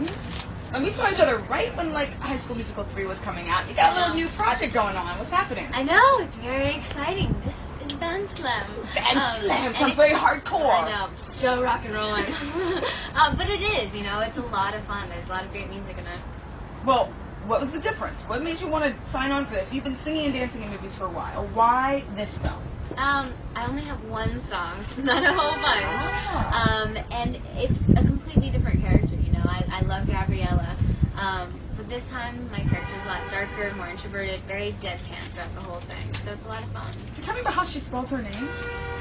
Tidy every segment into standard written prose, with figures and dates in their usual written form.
friends? And we saw each other right when like High School Musical 3 was coming out. You got a little new project going on. What's happening? I know, it's very exciting. This is Band Slam. Band Slam sounds very hardcore. I know, so rock and rolling. But it is, you know, it's a lot of fun. There's a lot of great music in it. Well, what was the difference? What made you want to sign on for this? You've been singing and dancing in movies for a while. Why this film? I only have one song, not a whole bunch. Ah. And it's a completely different character, you know. I love Gabriella. But this time, my character's a lot darker, more introverted, very deadpan throughout the whole thing. So it's a lot of fun. Can you tell me about how she spells her name?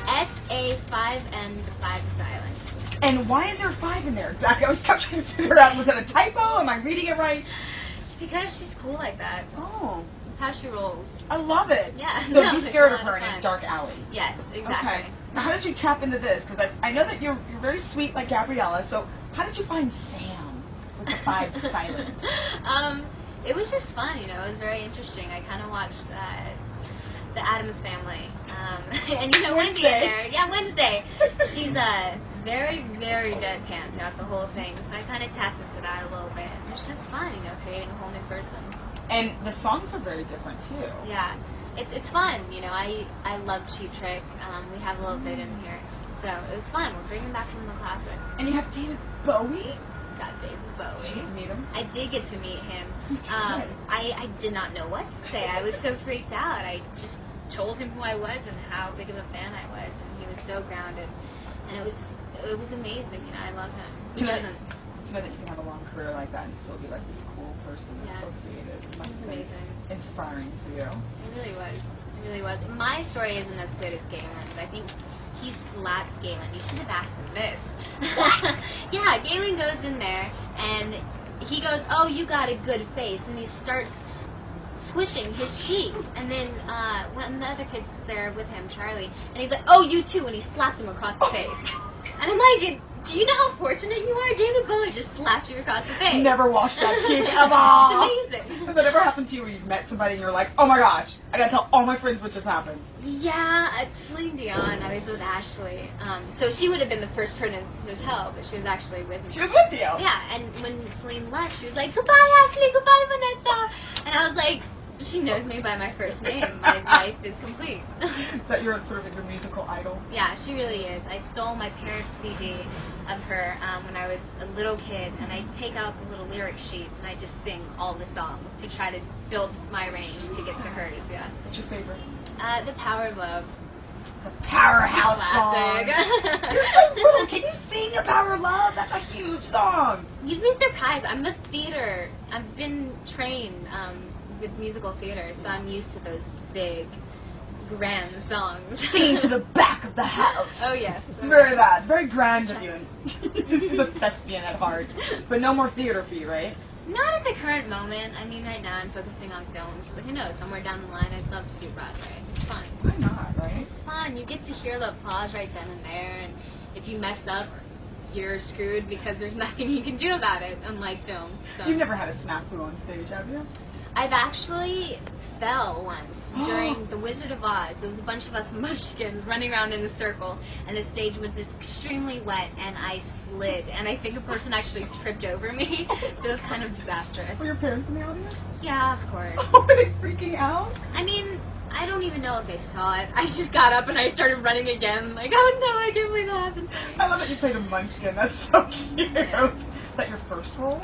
S-A-5-N, the 5 is silent. And why is there a 5 in there exactly? I was kept trying to figure out, was that a typo? Am I reading it right? It's because she's cool like that. Oh. That's how she rolls. I love it. Yeah. So no, be scared of it's a her lot and fun. it's Dark Alley. Yes, exactly. Okay. Now, how did you tap into this? Because I know that you're very sweet like Gabriella, so how did you find Sam with the 5 silent? It was just fun, you know. It was very interesting. I kind of watched the Addams Family, and you know Wendy in there. Yeah, Wednesday. She's very, very deadpan throughout the whole thing. So I kind of tapped into that a little bit. It's just fun, you know, creating a whole new person. And the songs are very different too. Yeah, it's fun, you know. I love Cheap Trick. We have a little bit in here, so it was fun. We're bringing back some of the classics. And you have David Bowie. Got David Bowie. Did you get to meet him? I did get to meet him. I did not know what to say. I was so freaked out. I just told him who I was and how big of a fan I was, and he was so grounded. And it was amazing. You know, I love him. Who doesn't? To know that you can have a long career like that and still be like this cool person that's so creative. It must be amazing. Inspiring for you. It really was. It really was. My story isn't as good as Galen's. I think he slaps Galen. You should have asked him this. Yeah, Galen goes in there and he goes, "Oh, you got a good face," and he starts squishing his cheek. And then one of the other kids is there with him, Charlie, and he's like, "Oh, you too," and he slaps him across the face. And I'm like, do you know how fortunate you are? David Bowie just slapped you across the face. Never washed that cheek ever. It's amazing. Has that ever happened to you where you've met somebody and you're like, oh my gosh, I gotta tell all my friends what just happened? Yeah, at Celine Dion, I was with Ashley. So she would have been the first person to tell, but she was actually with me. She was with you? Yeah, and when Celine left, she was like, "Goodbye, Ashley, goodbye, Vanessa." And I was like, she knows me by my first name. My life is complete. Is that your sort of your musical idol? Yeah, she really is. I stole my parents' CD of her when I was a little kid, and I take out the little lyric sheet and I just sing all the songs to try to build my range to get to hers. Yeah. What's your favorite? The Power of Love. The Powerhouse Classic. song. You're so little. Can you sing A Power of Love? That's a huge song. You'd be surprised. I'm a theater. I've been trained with musical theater, so I'm used to those big, grand songs. Singing to the back of the house. Oh, yes. It's very that. It's very grand of you. You're the thespian at heart. But no more theater for you, right? Not at the current moment. I mean, right now I'm focusing on films. But who knows? Somewhere down the line, I'd love to do Broadway. It's fun. Why not, right? It's fun. You get to hear the applause right then and there, and if you mess up, you're screwed because there's nothing you can do about it, unlike film. So. You've never had a snafu on stage, have you? I've actually fell once during The Wizard of Oz. There was a bunch of us munchkins running around in a circle, and the stage was extremely wet, and I slid, and I think a person actually tripped over me, so it was kind of disastrous. Were your parents in the audience? Yeah, of course. Oh, were they freaking out? I mean, I don't even know if they saw it. I just got up and I started running again, like, oh no, I can't believe that happened. I love that you played a munchkin. That's so cute. Yeah. Is that your first role?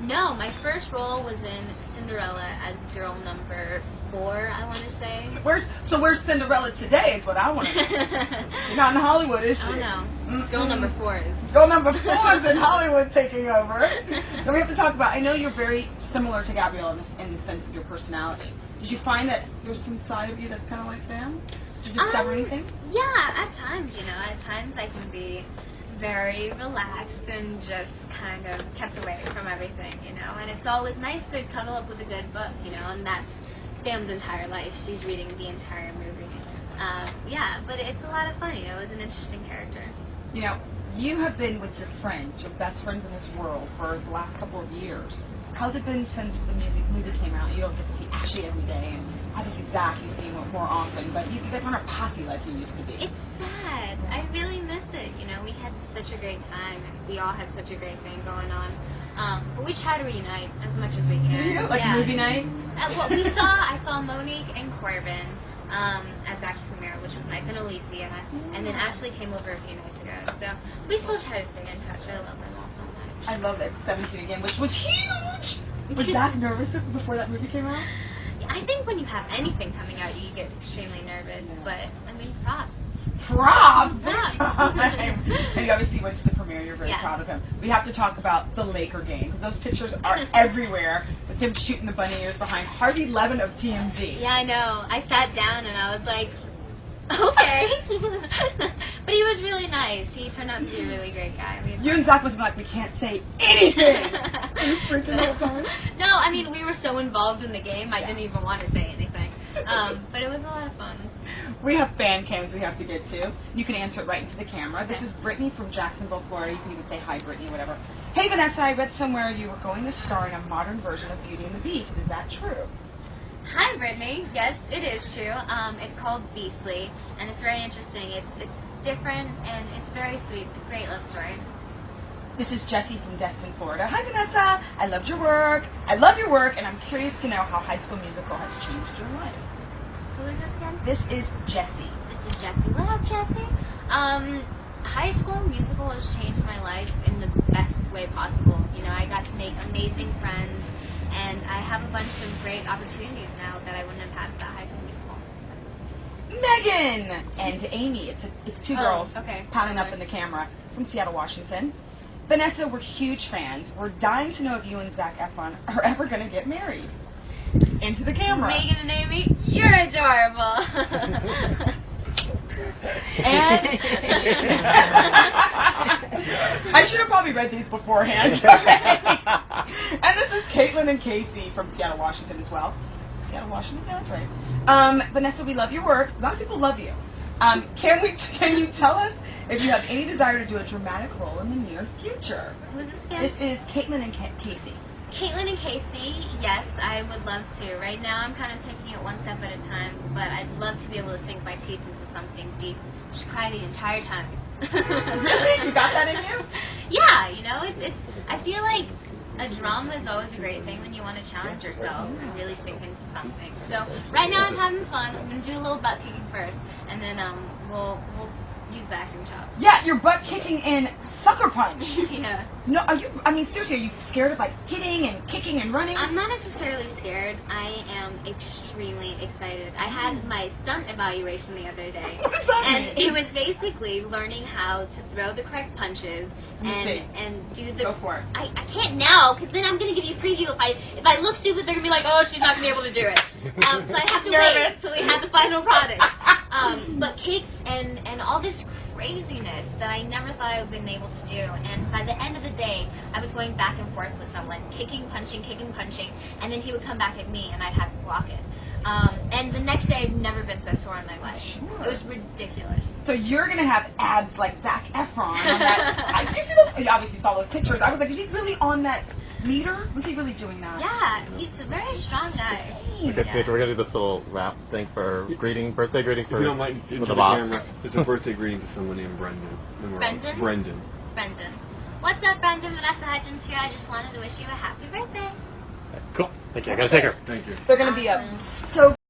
No, my first role was in Cinderella as girl number 4, I want to say. Where's Cinderella today is what I want to know. You're not in Hollywood, is she? Oh no, girl number 4 is. Girl number 4 is in Hollywood taking over. Then we have to talk about, I know you're very similar to Gabrielle in the sense of your personality. Did you find that there's some side of you that's kind of like Sam? Did you discover anything? Yeah, at times, you know, at times I can be very relaxed and just kind of kept away from everything, you know, and it's always nice to cuddle up with a good book, you know, and that's Sam's entire life. She's reading the entire movie. Yeah, but it's a lot of fun, you know, it's an interesting character. You know, you have been with your friends, your best friends in this world for the last couple of years. How's it been since the movie came out? You don't get to see Ashley every day, and obviously Zach you see more often, but you guys aren't a posse like you used to be. It's sad. I really miss it. You know, we had such a great time. We all had such a great thing going on. But We try to reunite as much as we can. Do you? Like movie night? Well, I saw Monique and Corbin at Zach's premiere, which was nice, and Alicia, and then Ashley came over a few nights ago. So we still try to stay in touch. I love them all so much. I love that 17 again, which was huge. Was Zach nervous before that movie came out? I think when you have anything coming out, you get extremely nervous. But I mean, props. Props, big time. And you obviously went to the premiere. You're very Yeah. proud of him. We have to talk about the Laker game because those pictures are everywhere with him shooting the bunny ears behind Harvey Levin of TMZ. Yeah, I know. I sat down and I was like, okay. But he was really nice. He turned out to be a really great guy. You and Zach must be like, we can't say anything. Are you freaking the whole time? No, I mean, we were so involved in the game, I didn't even want to say anything. But it was a lot of fun. We have fan cams we have to get to. You can answer it right into the camera. This is Brittany from Jacksonville, Florida. You can even say hi, Brittany, or whatever. Hey, Vanessa, I read somewhere you were going to star in a modern version of Beauty and the Beast. Is that true? Hi, Brittany. Yes, it is true. It's called Beastly, and it's very interesting. It's different, and it's very sweet. It's a great love story. This is Jessie from Destin, Florida. Hi, Vanessa. I loved your work. I love your work, and I'm curious to know how High School Musical has changed your life. Who is this again? This is Jessie. This is Jessie. What up, Jessie? High School Musical has changed my life in the best way possible. You know, I got to make amazing friends, and I have a bunch of great opportunities now that I wouldn't have had without High School Musical. Megan and Amy. It's two girls pounding up Okay. in the camera from Seattle, Washington. Vanessa, we're huge fans. We're dying to know if you and Zac Efron are ever going to get married. Into the camera. Megan and Amy, you're adorable. And I should have probably read these beforehand. And this is Caitlin and Casey from Seattle, Washington as well. Seattle, Washington, yeah, that's right. Vanessa, we love your work. A lot of people love you. Can you tell us if you have any desire to do a dramatic role in the near future? Who's this again? This is Caitlin and Casey. Caitlin and Casey, yes, I would love to. Right now I'm kind of taking it one step at a time, but I'd love to be able to sink my teeth into something deep. Just cry the entire time. Really? You got that in you? Yeah, you know, it's. I feel like a drama is always a great thing when you want to challenge yourself and really sink into something. So right now I'm having fun. I'm gonna do a little butt kicking first, and then we'll use the acting chops. Yeah, you're butt kicking in Sucker Punch. Yeah. No, are you? I mean, seriously, are you scared of like hitting and kicking and running? I'm not necessarily scared. I am extremely excited. I had my stunt evaluation the other day, What does that and mean? it was basically learning how to throw the correct punches and do the. Go for it. I can't now because then I'm gonna give you a preview. If I look stupid, they're gonna be like, oh, she's not gonna be able to do it. So I have to wait until we have the final product. But kicks and all this craziness that I never thought I would have been able to do. And by the end of the day, I was going back and forth with someone, kicking, punching, and then he would come back at me and I'd have to block it. And the next day, I've never been so sore in my life. Sure. It was ridiculous. So you're gonna have abs like Zac Efron on that. You see those? You obviously saw those pictures. I was like, is he really on that meter? Was he really doing that? Yeah, he's a very strong guy. Okay, Paige, we're gonna do this little rap thing for birthday greeting for, If you don't mind, for into the the boss. camera, it's a birthday greeting to someone named Brendan. Brendan? Brendan. Brendan. What's up, Brendan? Vanessa Hudgens here. I just wanted to wish you a happy birthday. Cool. Thank you. I gotta take her. Thank you. They're gonna be a stoked